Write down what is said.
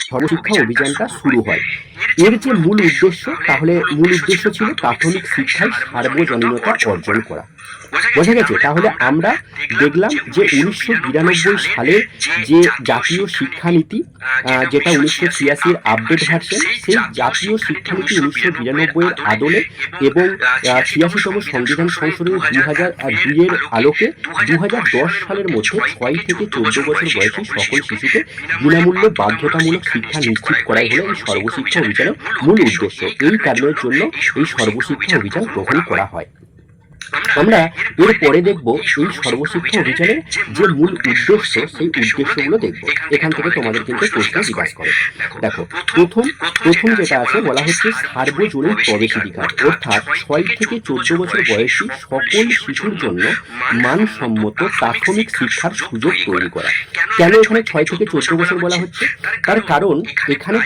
সর্বশিক্ষা অভিযানটা শুরু হয়। এর যে মূল উদ্দেশ্য, তাহলে মূল উদ্দেশ্য ছিল প্রাথমিক শিক্ষায় সার্বজনীনতা অর্জন করা। বোঝা গেছে? তাহলে আমরা দেখলাম যে 1992 সালের যে জাতীয় শিক্ষানীতি, যেটা 1986 আপডেট ভার্সন, সেই জাতীয় শিক্ষানীতি 1992 আদলে এবং 86তম সংবিধান সংশোধনী 2002 এর আলোকে 2010 সালের মধ্যে 6 থেকে 14 বছর বয়সী সকল শিশুকে বিনামূল্যে বাধ্যতামূলক শিক্ষা নিশ্চিত করাই হলো এই সর্বশিক্ষা অভিযানের মূল উদ্দেশ্য। এই কারণের জন্য এই সর্বশিক্ষা অভিযান গ্রহণ করা হয়। আমরা এর পরে দেখব এই সর্বশিক্ষা অভিযানের যে মূল উদ্দেশ্য, সেই উদ্দেশ্যগুলো দেখব। এখান থেকে তোমাদের কিন্তু প্রশ্ন জিজ্ঞাসা করে। দেখো, প্রথম যেটা আছে বলা হচ্ছে সার্বজনীন প্রবেশাধিকার, অর্থাৎ 6 থেকে 14 বছর বয়সী সকল শিশুর জন্য মানসম্মত প্রাথমিক শিক্ষার সুযোগ তৈরি করা। কেন এখানে 6 থেকে 14 বছর বলা হচ্ছে? তার কারণ এখানে